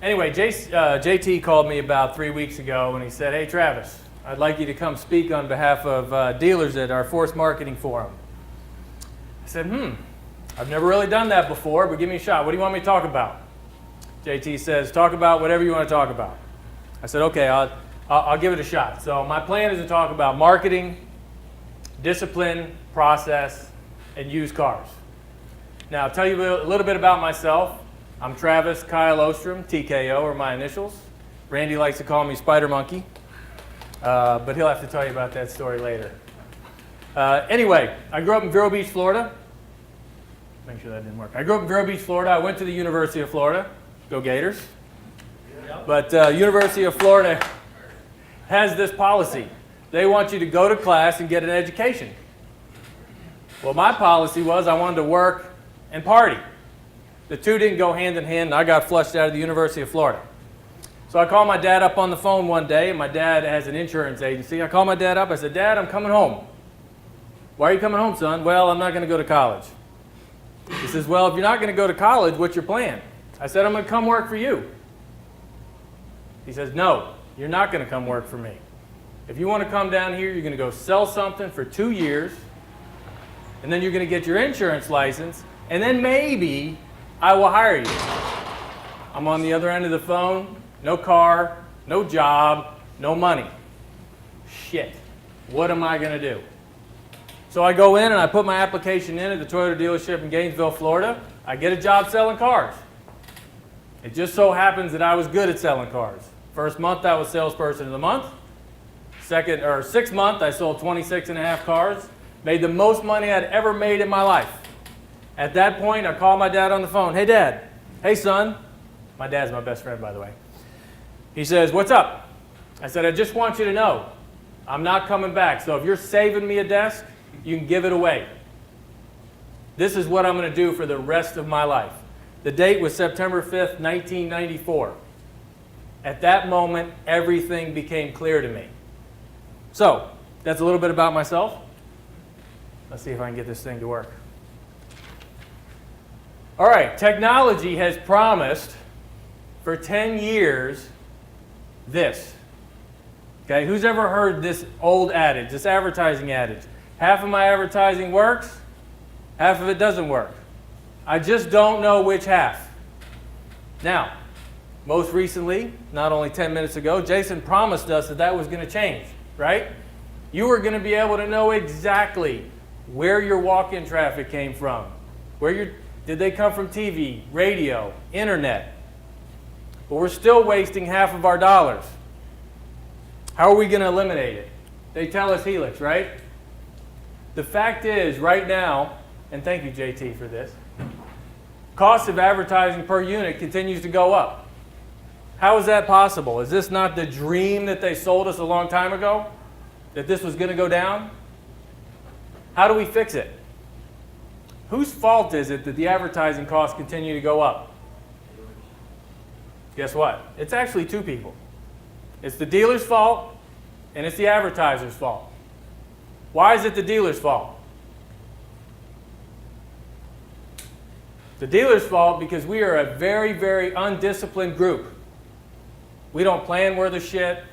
Anyway, JT called me about 3 weeks ago and he said, hey Travis, I'd like you to come speak on behalf of dealers at our Force Marketing Forum. I said, I've never really done that before, but give me a shot. What do you want me to talk about? JT says, talk about whatever you want to talk about. I said, okay, I'll give it a shot. So my plan is to talk about marketing, discipline, process, and used cars. Now, I'll tell you a little bit about myself. I'm Travis Kyle Ostrom, TKO are my initials. Randy likes to call me Spider Monkey, but he'll have to tell you about that story later. Anyway, I grew up in Vero Beach, Florida. Make sure that didn't work. I grew up in Vero Beach, Florida. I went to the University of Florida. Go Gators. Yep. But University of Florida has this policy. They want you to go to class and get an education. Well, my policy was I wanted to work and party. The two didn't go hand in hand, and I got flushed out of the University of Florida. So I called my dad up on the phone one day, and my dad has an insurance agency. I called my dad up. I said, Dad, I'm coming home. Why are you coming home, son? Well, I'm not going to go to college. He says, well, if you're not going to go to college, what's your plan? I said, I'm going to come work for you. He says, no, you're not going to come work for me. If you want to come down here, you're going to go sell something for 2 years, and then you're going to get your insurance license, and then maybe I will hire you. I'm on the other end of the phone, no car, no job, no money. Shit, what am I going to do? So I go in and I put my application in at the Toyota dealership in Gainesville, Florida. I get a job selling cars. It just so happens that I was good at selling cars. First month I was salesperson of the month. 6th month I sold 26 and a half cars. Made the most money I'd ever made in my life. At that point, I called my dad on the phone. Hey, Dad. Hey, son. My dad's my best friend, by the way. He says, what's up? I said, I just want you to know, I'm not coming back. So if you're saving me a desk, you can give it away. This is what I'm going to do for the rest of my life. The date was September 5th, 1994. At that moment, everything became clear to me. So, that's a little bit about myself. Let's see if I can get this thing to work. All right, technology has promised for 10 years this. Okay, who's ever heard this old adage, this advertising adage? Half of my advertising works, half of it doesn't work. I just don't know which half. Now, most recently, not only 10 minutes ago, Jason promised us that that was going to change, right? You were going to be able to know exactly where your walk-in traffic came from. Did they come from TV, radio, internet? But we're still wasting half of our dollars. How are we going to eliminate it? They tell us Helix, right? The fact is, right now, and thank you JT for this, cost of advertising per unit continues to go up. How is that possible? Is this not the dream that they sold us a long time ago? That this was going to go down? How do we fix it? Whose fault is it that the advertising costs continue to go up? Guess what? It's actually two people. It's the dealer's fault and it's the advertiser's fault. Why is it the dealer's fault? The dealer's fault because we are a very, very undisciplined group. We don't plan worth of shit.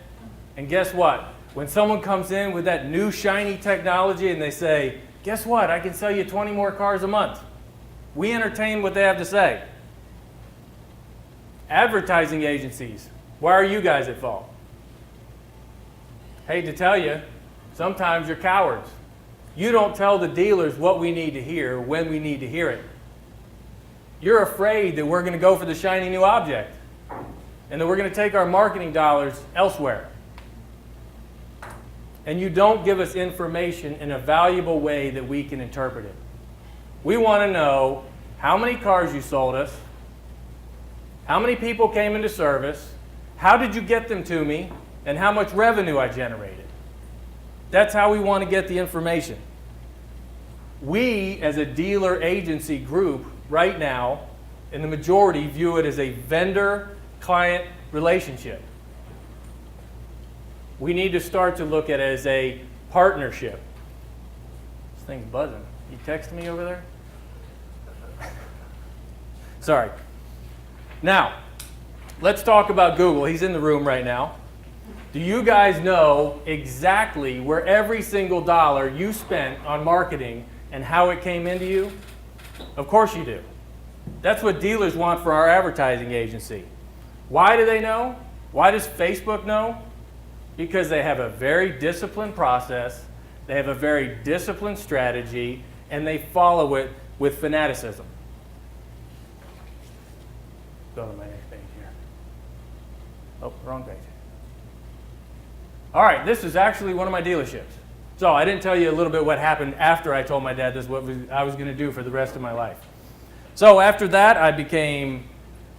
And guess what? When someone comes in with that new shiny technology and they say, guess what? I can sell you 20 more cars a month. We entertain what they have to say. Advertising agencies, why are you guys at fault? Hate to tell you, sometimes you're cowards. You don't tell the dealers what we need to hear when we need to hear it. You're afraid that we're going to go for the shiny new object and that we're going to take our marketing dollars elsewhere. And you don't give us information in a valuable way that we can interpret it. We want to know how many cars you sold us, how many people came into service, how did you get them to me, and how much revenue I generated. That's how we want to get the information. We, as a dealer agency group, right now, in the majority, view it as a vendor-client relationship. We need to start to look at it as a partnership. This thing's buzzing. You texting me over there? Sorry. Now, let's talk about Google. He's in the room right now. Do you guys know exactly where every single dollar you spent on marketing and how it came into you? Of course you do. That's what dealers want for our advertising agency. Why do they know? Why does Facebook know? Because they have a very disciplined process, they have a very disciplined strategy, and they follow it with fanaticism. Go to my next page here. Oh, wrong page. All right, this is actually one of my dealerships. So I didn't tell you a little bit what happened after I told my dad this is what I was going to do for the rest of my life. So after that, I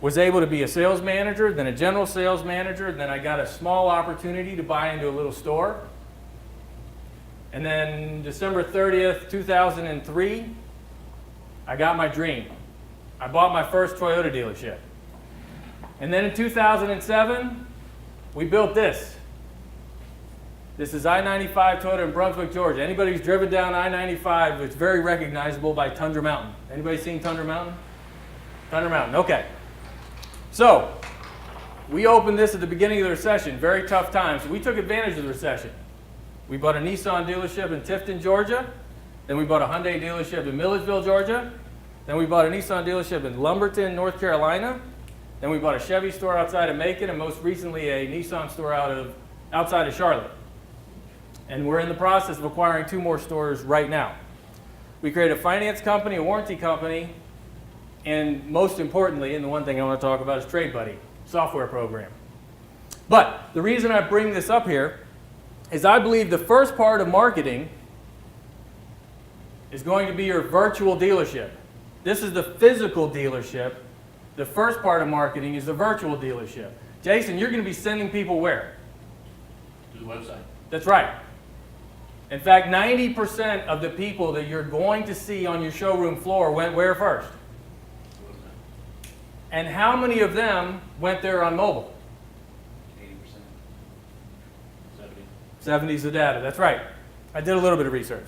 was able to be a sales manager, then a general sales manager, then I got a small opportunity to buy into a little store. And then December 30th, 2003, I got my dream. I bought my first Toyota dealership. And then in 2007, we built this. This is I-95 Toyota in Brunswick, Georgia. Anybody who's driven down I-95, it's very recognizable by Tundra Mountain. Anybody seen Tundra Mountain? Tundra Mountain, okay. So, we opened this at the beginning of the recession, very tough times. So we took advantage of the recession. We bought a Nissan dealership in Tifton, Georgia. Then we bought a Hyundai dealership in Milledgeville, Georgia. Then we bought a Nissan dealership in Lumberton, North Carolina. Then we bought a Chevy store outside of Macon, and most recently a Nissan store outside of Charlotte. And we're in the process of acquiring 2 more stores right now. We created a finance company, a warranty company, and most importantly, and the one thing I want to talk about is TradeBuddy, software program. But the reason I bring this up here is I believe the first part of marketing is going to be your virtual dealership. This is the physical dealership. The first part of marketing is the virtual dealership. Jason, you're going to be sending people where? To the website. That's right. In fact, 90% of the people that you're going to see on your showroom floor went where first? And how many of them went there on mobile? 80%. 70. 70 is the data, that's right. I did a little bit of research.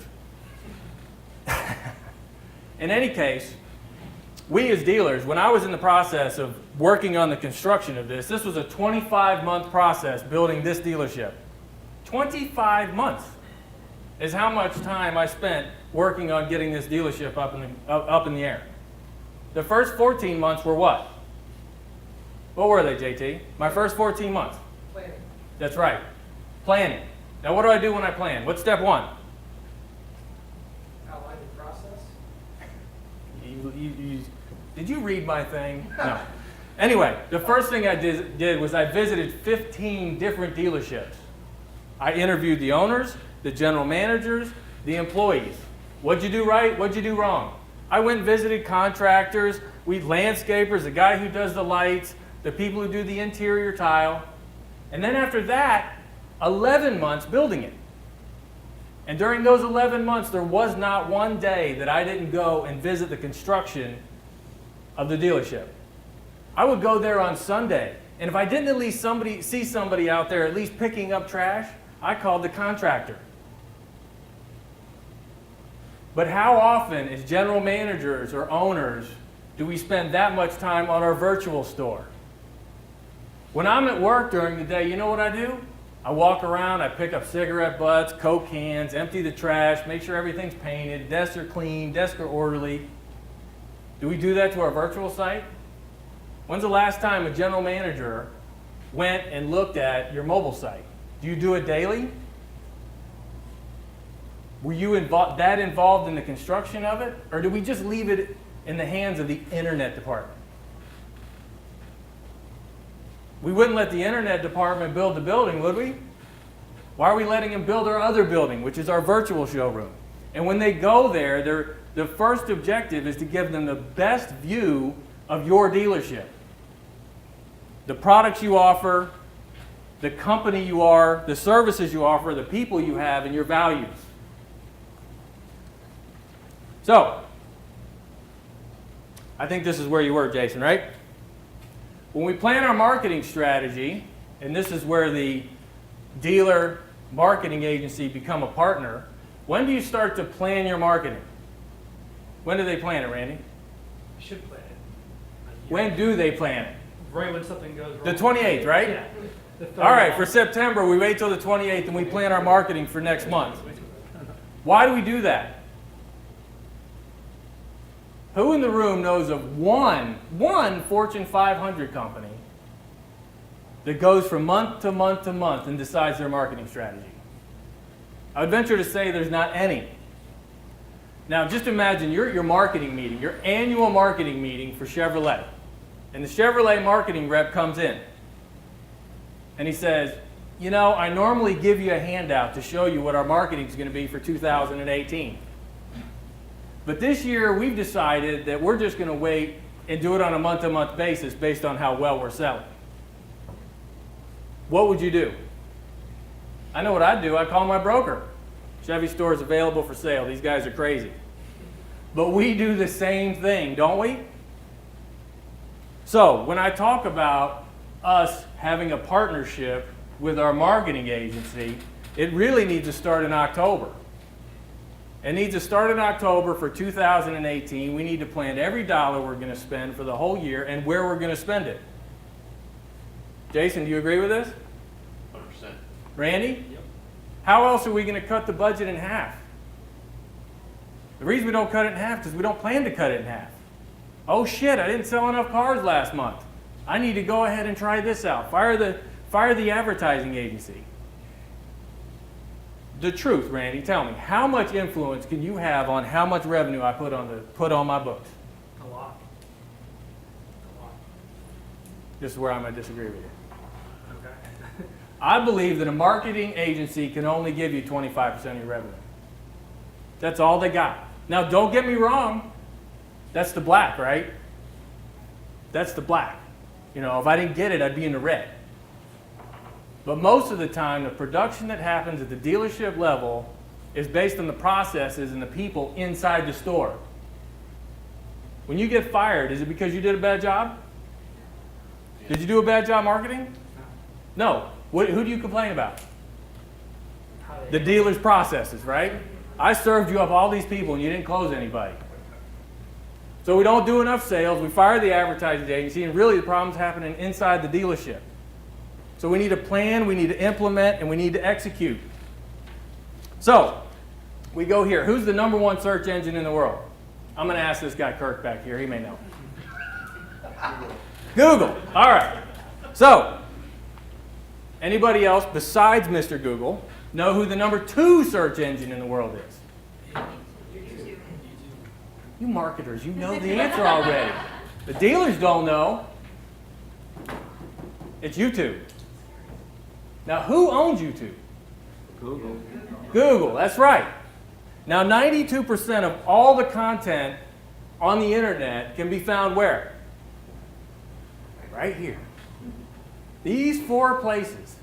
In any case, we as dealers, when I was in the process of working on the construction of this was a 25-month process building this dealership. 25 months is how much time I spent working on getting this dealership up in the air. The first 14 months were what? What were they, JT? My first 14 months. Planning. That's right. Planning. Now what do I do when I plan? What's step 1? Outline the process. Did you read my thing? No. Anyway, the first thing I did was I visited 15 different dealerships. I interviewed the owners, the general managers, the employees. What'd you do right? What'd you do wrong? I went and visited contractors, landscapers, the guy who does the lights, the people who do the interior tile. And then after that, 11 months building it. And during those 11 months, there was not one day that I didn't go and visit the construction of the dealership. I would go there on Sunday, and if I didn't at least see somebody out there at least picking up trash, I called the contractor. But how often, as general managers or owners, do we spend that much time on our virtual store? When I'm at work during the day, you know what I do? I walk around, I pick up cigarette butts, Coke cans, empty the trash, make sure everything's painted, desks are clean, desks are orderly. Do we do that to our virtual site? When's the last time a general manager went and looked at your mobile site? Do you do it daily? Were you that involved in the construction of it? Or do we just leave it in the hands of the internet department? We wouldn't let the internet department build the building, would we? Why are we letting them build our other building, which is our virtual showroom? And when they go there, the first objective is to give them the best view of your dealership. The products you offer, the company you are, the services you offer, the people you have, and your values. So, I think this is where you were, Jason, right? When we plan our marketing strategy, and this is where the dealer marketing agency become a partner, when do you start to plan your marketing? When do they plan it, Randy? You should plan it. When do they plan it? right when something goes wrong. The 28th, right? Yeah. The third All right, for one. September, we wait till the 28th and we plan our marketing for next month. Why do we do that? Who in the room knows of one Fortune 500 company that goes from month to month to month and decides their marketing strategy? I would venture to say there's not any. Now, just imagine you're at your marketing meeting, your annual marketing meeting for Chevrolet. And the Chevrolet marketing rep comes in. And he says, you know, I normally give you a handout to show you what our marketing is going to be for 2018. But this year, we've decided that we're just going to wait and do it on a month-to-month basis based on how well we're selling. What would you do? I know what I'd do. I'd call my broker. Chevy store is available for sale. These guys are crazy. But we do the same thing, don't we? So when I talk about us having a partnership with our marketing agency, it really needs to start in October. It needs to start in October for 2018. We need to plan every dollar we're going to spend for the whole year and where we're going to spend it. Jason, do you agree with this? 100%. Randy? Yep. How else are we going to cut the budget in half? The reason we don't cut it in half is because we don't plan to cut it in half. Oh shit, I didn't sell enough cars last month. I need to go ahead and try this out. Fire the advertising agency. The truth, Randy, tell me, how much influence can you have on how much revenue I put on my books? A lot. This is where I'm going to disagree with you. Okay. I believe that a marketing agency can only give you 25% of your revenue. That's all they got. Now, don't get me wrong. That's the black, right? That's the black. You know, if I didn't get it, I'd be in the red. But most of the time, the production that happens at the dealership level is based on the processes and the people inside the store. When you get fired, is it because you did a bad job? Did you do a bad job marketing? No. Who do you complain about? The dealer's processes, right? I served you up all these people and you didn't close anybody. So we don't do enough sales, we fire the advertising agency, and really the problem's happening inside the dealership. So we need to plan, we need to implement, and we need to execute. So, we go here. Who's the #1 search engine in the world? I'm going to ask this guy Kirk back here, he may know. Google. All right. So, anybody else besides Mr. Google know who the #2 search engine in the world is? You marketers, you know the answer already. The dealers don't know. It's YouTube. Now, who owns YouTube? Google. Google, that's right. Now, 92% of all the content on the internet can be found where? Right here. These 4 places.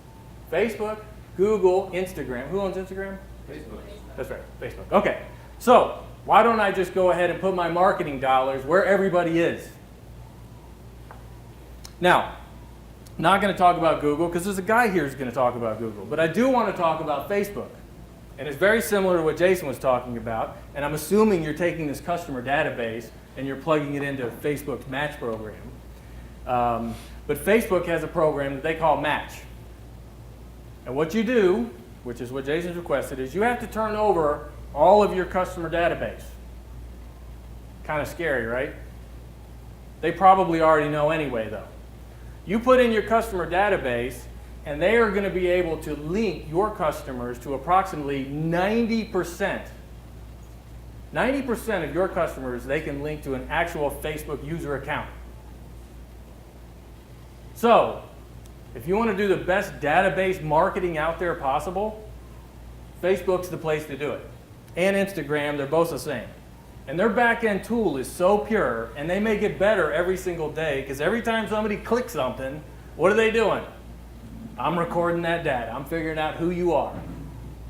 Facebook, Google, Instagram. Who owns Instagram? Facebook. That's right, Facebook. Okay, so why don't I just go ahead and put my marketing dollars where everybody is? Now, not going to talk about Google because there's a guy here who's going to talk about Google, but I do want to talk about Facebook. And it's very similar to what Jason was talking about, and I'm assuming you're taking this customer database and you're plugging it into Facebook's Match program. But Facebook has a program that they call Match. And what you do, which is what Jason's requested, is you have to turn over all of your customer database. Kind of scary, right? They probably already know anyway, though. You put in your customer database, and they are going to be able to link your customers to approximately 90%. 90% of your customers, they can link to an actual Facebook user account. So, if you want to do the best database marketing out there possible, Facebook's the place to do it. And Instagram, they're both the same. And their back-end tool is so pure, and they make it better every single day, because every time somebody clicks something, what are they doing? I'm recording that data. I'm figuring out who you are.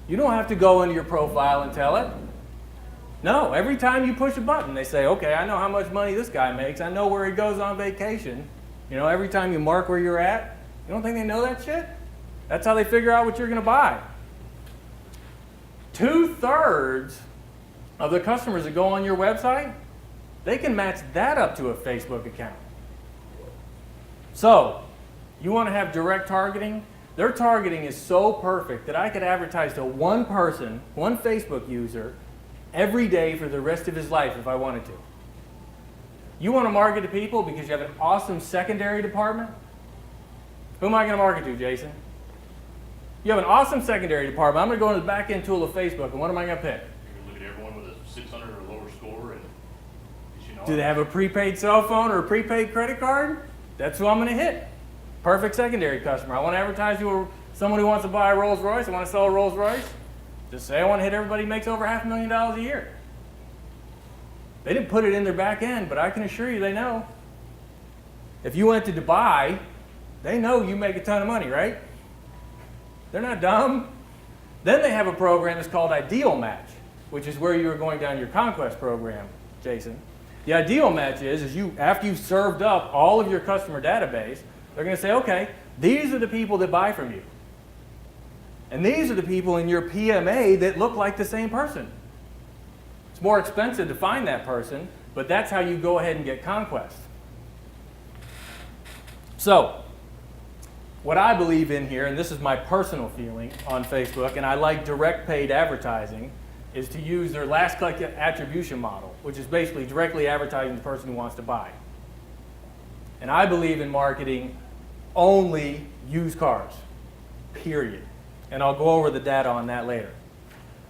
You don't have to go into your profile and tell it. No, every time you push a button, they say, okay, I know how much money this guy makes. I know where he goes on vacation. You know, every time you mark where you're at, you don't think they know that shit? That's how they figure out what you're going to buy. 2/3 of the customers that go on your website, they can match that up to a Facebook account. So, you want to have direct targeting? Their targeting is so perfect that I could advertise to one person, one Facebook user, every day for the rest of his life if I wanted to. You want to market to people because you have an awesome secondary department? Who am I going to market to, Jason? You have an awesome secondary department. I'm going to go into the back-end tool of Facebook, and what am I going to pick? You're gonna look at everyone with a 600 or lower score, and you know. Do they have a prepaid cell phone or a prepaid credit card? That's who I'm going to hit. Perfect secondary customer. I want to advertise to someone who wants to buy a Rolls Royce. I want to sell a Rolls Royce. Just say I want to hit everybody who makes over $500,000 a year. They didn't put it in their back end, but I can assure you they know. If you went to Dubai, they know you make a ton of money, right? They're not dumb. Then they have a program that's called Ideal Match, which is where you are going down your Conquest program, Jason. The Ideal Match is you, after you've served up all of your customer database, they're going to say, okay, these are the people that buy from you. And these are the people in your PMA that look like the same person. It's more expensive to find that person, but that's how you go ahead and get Conquest. So, what I believe in here, and this is my personal feeling on Facebook, and I like direct paid advertising, is to use their last click attribution model, which is basically directly advertising the person who wants to buy. And I believe in marketing only used cars, period. And I'll go over the data on that later.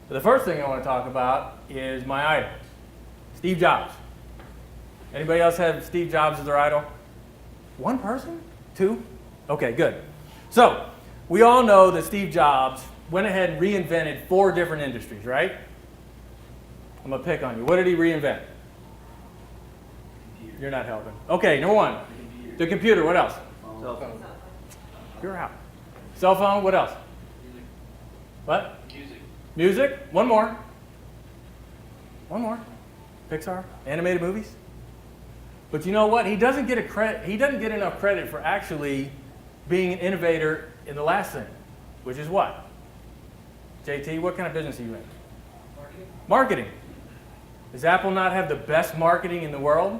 But the first thing I want to talk about is my idol, Steve Jobs. Anybody else have Steve Jobs as their idol? One person? Two? Okay, good. So, we all know that Steve Jobs went ahead and reinvented 4 different industries, right? I'm going to pick on you. What did he reinvent? Computer. You're not helping. Okay, number 1. The computer. What else? Cell phone. You're out. Cell phone. What else? Music. What? Music. Music. One more. One more. Pixar. Animated movies. But you know what? He doesn't get enough credit for actually being an innovator in the last thing, which is what? JT, what kind of business are you in? Marketing. Does Apple not have the best marketing in the world?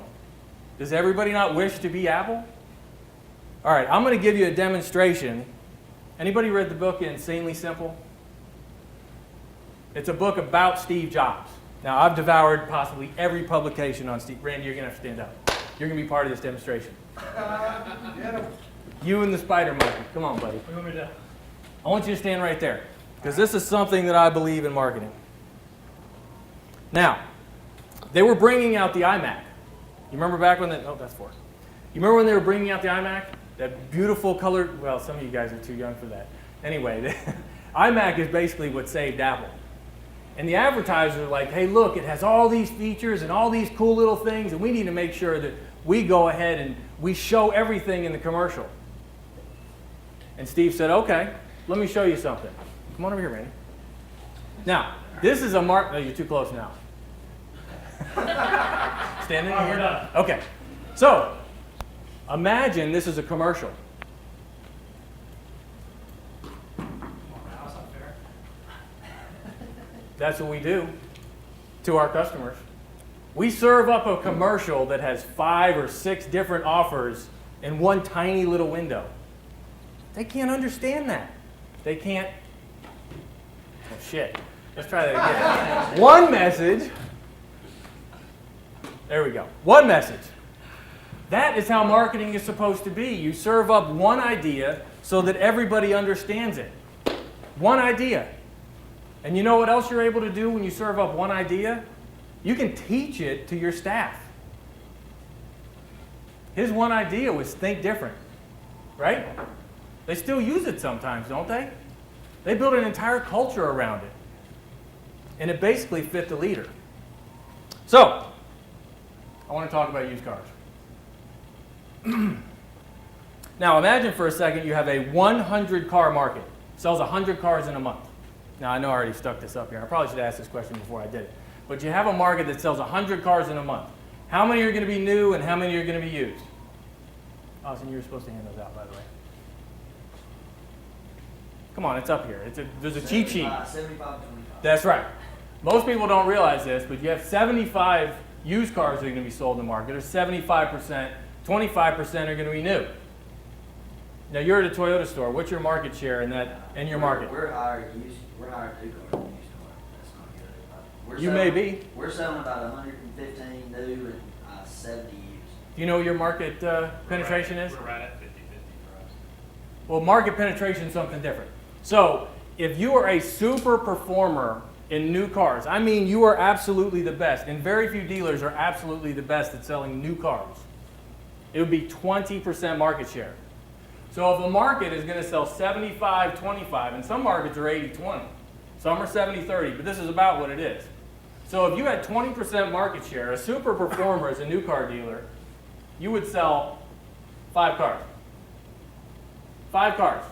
Does everybody not wish to be Apple? All right, I'm going to give you a demonstration. Anybody read the book Insanely Simple? It's a book about Steve Jobs. Now, I've devoured possibly every publication on Steve. Randy, you're going to have to stand up. You're going to be part of this demonstration. You and the spider monkey. Come on, buddy. What do you want me to do? I want you to stand right there, because this is something that I believe in marketing. Now, they were bringing out the iMac. You remember back when oh, that's 4. You remember when they were bringing out the iMac? That beautiful colored, well, some of you guys are too young for that. Anyway, the iMac is basically what saved Apple. And the advertisers are like, hey, look, it has all these features and all these cool little things, and we need to make sure that we go ahead and we show everything in the commercial. And Steve said, okay, let me show you something. Come on over here, Randy. Now, this is a no, you're too close now. Stand in All right, here. we're done. Okay. So, imagine this is a commercial. That's not fair. That's what we do to our customers. We serve up a commercial that has 5 or 6 different offers in one tiny little window. They can't understand that. They can't. Oh, shit. Let's try that again. One message. There we go. One message. That is how marketing is supposed to be. You serve up one idea so that everybody understands it. One idea. And you know what else you're able to do when you serve up one idea? You can teach it to your staff. His one idea was think different, right? They still use it sometimes, don't they? They built an entire culture around it. And it basically fit the leader. So, I want to talk about used cars. Now, imagine for a second you have a 100 car market. Sells 100 cars in a month. Now, I know I already stuck this up here. I probably should have asked this question before I did it. But you have a market that sells 100 cars in a month. How many are going to be new and how many are going to be used? Austin, you were supposed to hand those out, by the way. Come on, it's up here. There's a cheat sheet. 75 25. That's right. Most people don't realize this, but you have 75 used cars that are going to be sold in the market, or 75%, 25% are going to be new. Now you're at a Toyota store. What's your market share in your market? We're higher new car than used car. That's not good. You may be. We're selling about 115 new and 70 used. Do you know what your market penetration is? We're right at 50/50 for us. Well, market penetration is something different. So if you are a super performer in new cars, I mean you are absolutely the best, and very few dealers are absolutely the best at selling new cars. It would be 20% market share. So if a market is going to sell 75-25, and some markets are 80-20, some are 70-30, but this is about what it is. So if you had 20% market share, a super performer as a new car dealer, you would sell 5 cars. 5 cars,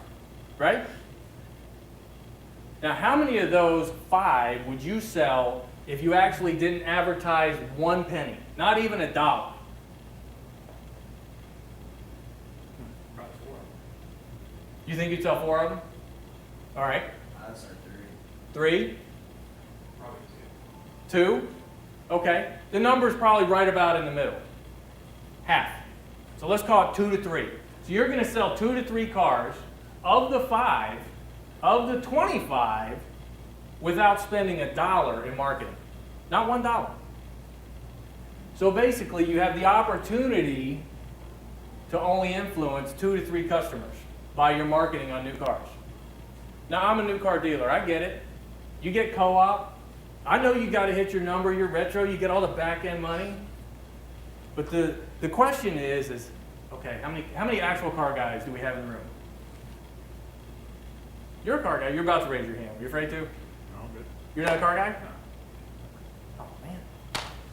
right? Now, how many of those 5 would you sell if you actually didn't advertise 1 penny, not even $1? Probably 4. You think you'd sell 4 of them? All right. I'd say 3? Probably 2? Okay. The number's probably right about in the middle. Half. So let's call it 2 to 3. So you're going to sell 2 to 3 cars of the 5, of the 25, without spending $1 in marketing. Not $1. So basically, you have the opportunity to only influence 2 to 3 customers by your marketing on new cars. Now, I'm a new car dealer. I get it. You get co-op. I know you got to hit your number, your retro. You get all the back-end money. But the question is okay, how many actual car guys do we have in the room? You're a car guy. You're about to raise your hand. Are you afraid to? No, I'm good. You're not a car guy? Oh, man.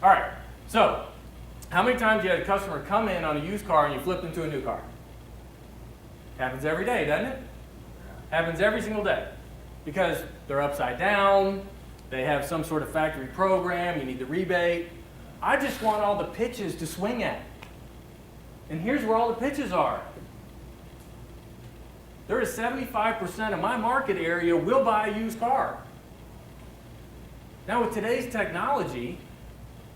All right. So, how many times you had a customer come in on a used car and you flipped them to a new car? Happens every day, doesn't it? Happens every single day. Because they're upside down, they have some sort of factory program, you need the rebate. I just want all the pitches to swing at. And here's where all the pitches are. There is 75% of my market area will buy a used car. Now with today's technology,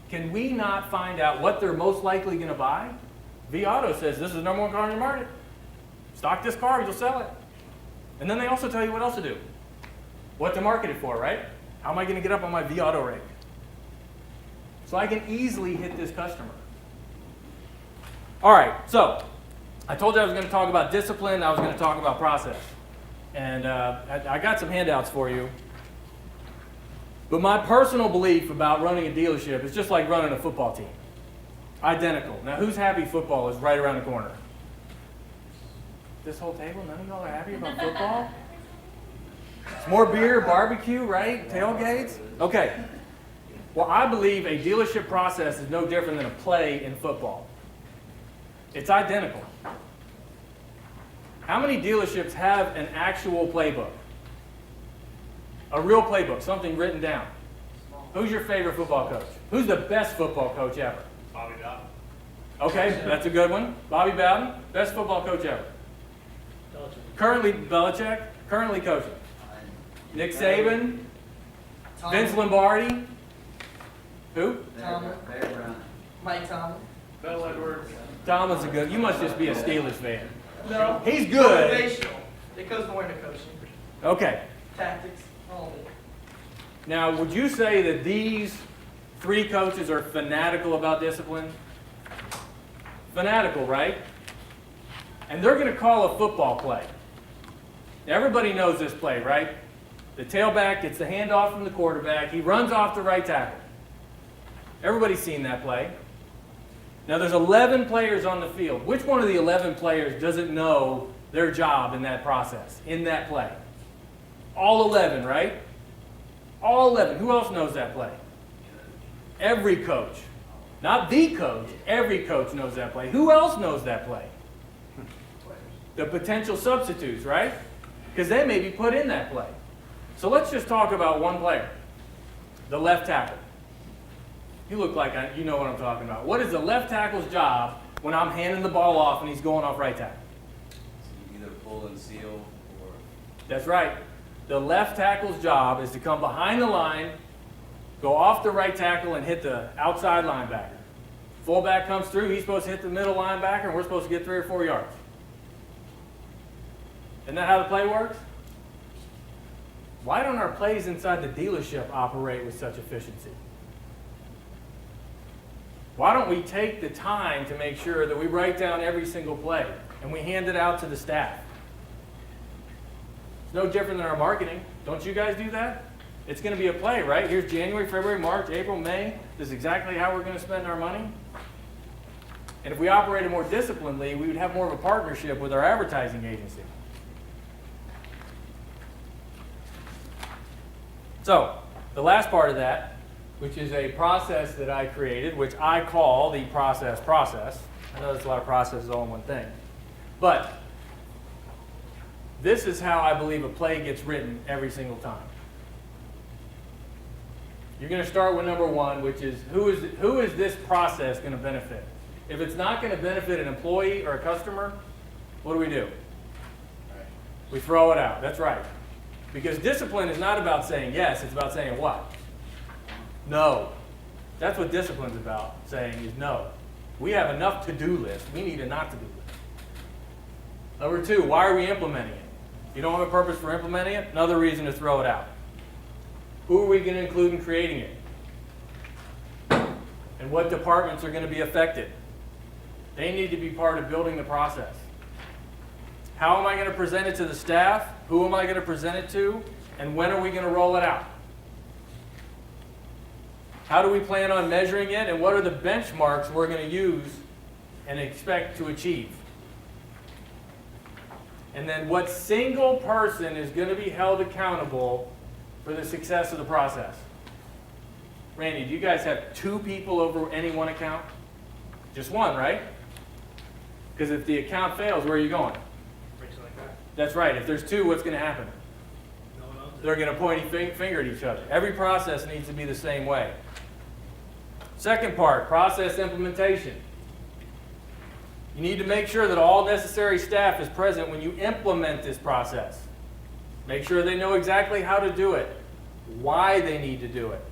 can we not find out what they're most likely going to buy? vAuto says this is the number 1 car in your market. Stock this car, you'll sell it. And then they also tell you what else to do. What to market it for, right? How am I going to get up on my vAuto rate? So I can easily hit this customer. All right, so I told you I was going to talk about discipline. I was going to talk about process. And I got some handouts for you. But my personal belief about running a dealership is just like running a football team. Identical. Now, who's happy football is right around the corner? This whole table, none of y'all are happy about football? It's more beer, barbecue, right? Tailgates? Okay. Well, I believe a dealership process is no different than a play in football. It's identical. How many dealerships have an actual playbook? A real playbook, something written down. Who's your favorite football coach? Who's the best football coach ever? Bobby Bowden. Okay, that's a good one. Bobby Bowden, best football coach ever. Currently, Belichick, currently coaching. Nick Saban, Vince Lombardi. Who? Bear Bryant. Mike Tomlin. Bell Edwards. Tomlin's a good. You must just be a Steelers fan. No. He's good. Motivational. It goes more into coaching. Okay. Tactics. All of it. Now, would you say that these 3 coaches are fanatical about discipline? Fanatical, right? And they're going to call a football play. Now, everybody knows this play, right? The tailback gets the handoff from the quarterback. He runs off the right tackle. Everybody's seen that play. Now, there's 11 players on the field. Which one of the 11 players doesn't know their job in that process, in that play? All 11, right? All 11. Who else knows that play? Every coach. Not the coach. Every coach knows that play. Who else knows that play? The potential substitutes, right? Because they may be put in that play. So let's just talk about one player. The left tackle. You look like you know what I'm talking about. What is the left tackle's job when I'm handing the ball off and he's going off right tackle? So you either pull and seal or... That's right. The left tackle's job is to come behind the line, go off the right tackle, and hit the outside linebacker. Fullback comes through, he's supposed to hit the middle linebacker, and we're supposed to get 3 or 4 yards. Isn't that how the play works? Why don't our plays inside the dealership operate with such efficiency? Why don't we take the time to make sure that we write down every single play and we hand it out to the staff? It's no different than our marketing. Don't you guys do that? It's going to be a play, right? Here's January, February, March, April, May. This is exactly how we're going to spend our money. And if we operated more disciplinedly, we would have more of a partnership with our advertising agency. So, the last part of that, which is a process that I created, which I call the process. I know there's a lot of processes all in one thing. But this is how I believe a play gets written every single time. You're going to start with number one, which is who is this process going to benefit? If it's not going to benefit an employee or a customer, what do? We throw it out. That's right. Because discipline is not about saying yes, it's about saying what? No. That's what discipline's about, saying is no. We have enough to-do list. We need a not-to-do list. Number two, why are we implementing it? You don't have a purpose for implementing it? Another reason to throw it out. Who are we going to include in creating it? And what departments are going to be affected? They need to be part of building the process. How am I going to present it to the staff? Who am I going to present it to? And when are we going to roll it out? How do we plan on measuring it? And what are the benchmarks we're going to use and expect to achieve? And then what single person is going to be held accountable for the success of the process? Randy, do you guys have 2 people over any one account? Just one, right? Because if the account fails, where are you going? That's right. If there's 2, what's going to happen? They're going to point a finger at each other. Every process needs to be the same way. Second part, process implementation. You need to make sure that all necessary staff is present when you implement this process. Make sure they know exactly how to do it, why they need to do it.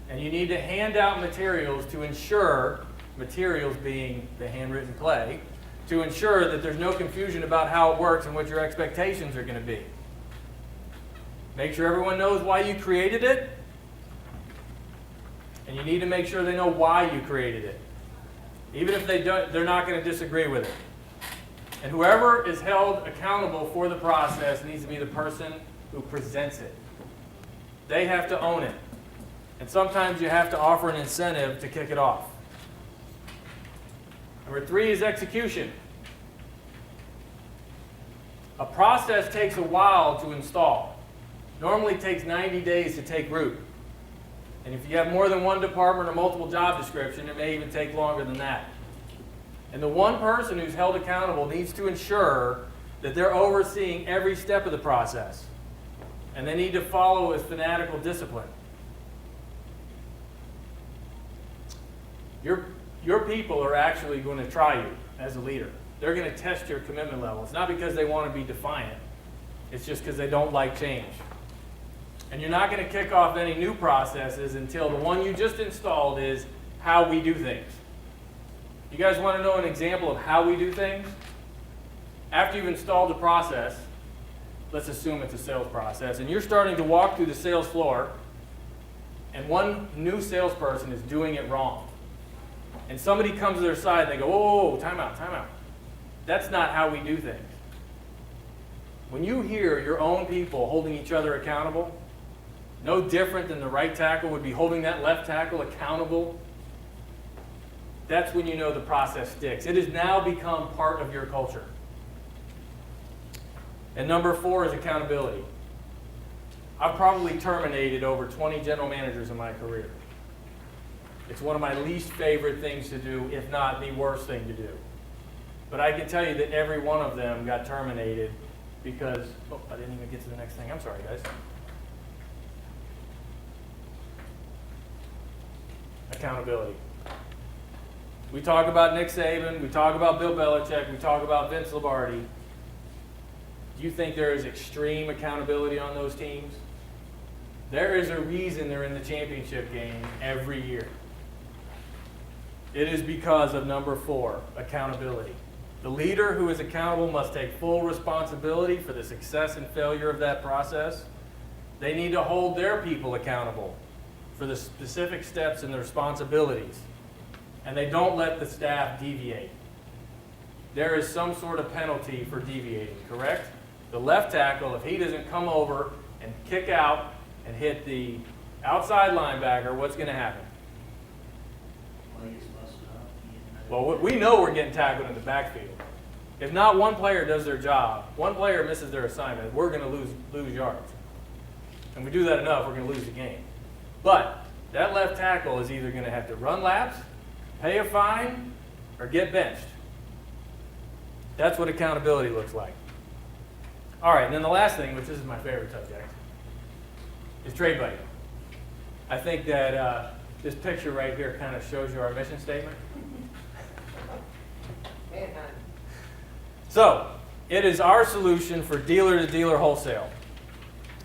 And you need to hand out materials to ensure, materials being the handwritten play, to ensure that there's no confusion about how it works and what your expectations are going to be. Make sure everyone knows why you created it, and you need to make sure they know why you created it. Even if they're not going to disagree with it. And whoever is held accountable for the process needs to be the person who presents it. They have to own it. And sometimes you have to offer an incentive to kick it off. Number 3 is execution. A process takes a while to install. Normally it takes 90 days to take root. And if you have more than one department or multiple job description, it may even take longer than that. And the one person who's held accountable needs to ensure that they're overseeing every step of the process. And they need to follow with fanatical discipline. Your people are actually going to try you as a leader. They're going to test your commitment level. It's not because they want to be defiant. It's just because they don't like change. And you're not going to kick off any new processes until the one you just installed is how we do things. You guys want to know an example of how we do things? After you've installed the process, let's assume it's a sales process, and you're starting to walk through the sales floor, and one new salesperson is doing it wrong. And somebody comes to their side and they go, "Oh, time out, time out." That's not how we do things. When you hear your own people holding each other accountable, no different than the right tackle would be holding that left tackle accountable, that's when you know the process sticks. It has now become part of your culture. And number 4 is accountability. I've probably terminated over 20 general managers in my career. It's one of my least favorite things to do, if not the worst thing to do. But I can tell you that every one of them got terminated because, oh, I didn't even get to the next thing. I'm sorry, guys. Accountability. We talk about Nick Saban, we talk about Bill Belichick, we talk about Vince Lombardi. Do you think there is extreme accountability on those teams? There is a reason they're in the championship game every year. It is because of number 4, accountability. The leader who is accountable must take full responsibility for the success and failure of that process. They need to hold their people accountable for the specific steps and the responsibilities. And they don't let the staff deviate. There is some sort of penalty for deviating, correct? The left tackle, if he doesn't come over and kick out and hit the outside linebacker, what's going to happen? Well, he gets busted up. Well, we know we're getting tackled in the backfield. If not one player does their job, one player misses their assignment, we're going to lose yards. And we do that enough, we're going to lose the game. But that left tackle is either going to have to run laps, pay a fine, or get benched. That's what accountability looks like. All right, and then the last thing, which is my favorite subject, is trade buddy. I think that this picture right here kind of shows you our mission statement. So, it is our solution for dealer-to-dealer wholesale.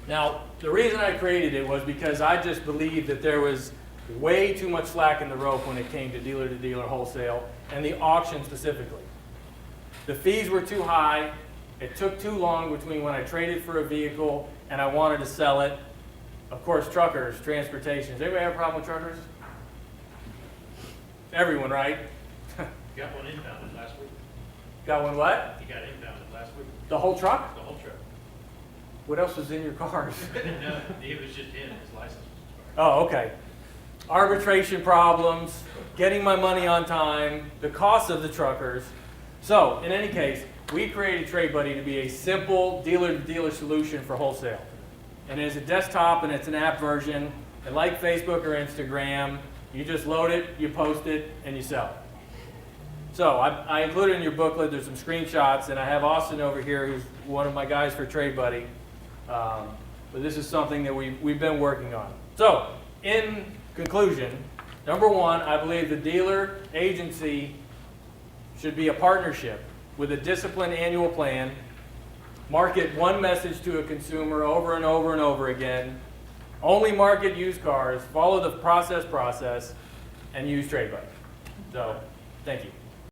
Now, the reason I created it was because I just believed that there was way too much slack in the rope when it came to dealer-to-dealer wholesale, and the auction specifically. The fees were too high. It took too long between when I traded for a vehicle and I wanted to sell it. Of course, truckers, transportation. Does anybody have a problem with truckers? Everyone, right? Got one inbounded last week. Got one what? He got inbounded last week, The whole truck? the whole trip. What else was in your cars? No, it was just him, his license was expired. Oh, okay. Arbitration problems, getting my money on time, the cost of the truckers. So, in any case, we created Trade Buddy to be a simple dealer-to-dealer solution for wholesale. And it is a desktop and it's an app version. And like Facebook or Instagram, you just load it, you post it, and you sell it. So I included in your booklet, there's some screenshots, and I have Austin over here, who's one of my guys for Trade Buddy. But this is something that we've been working on. So, in conclusion, number one, I believe the dealer agency should be a partnership with a disciplined annual plan, market one message to a consumer over and over and over again, only market used cars, follow the process, and use Trade Buddy. So, thank you.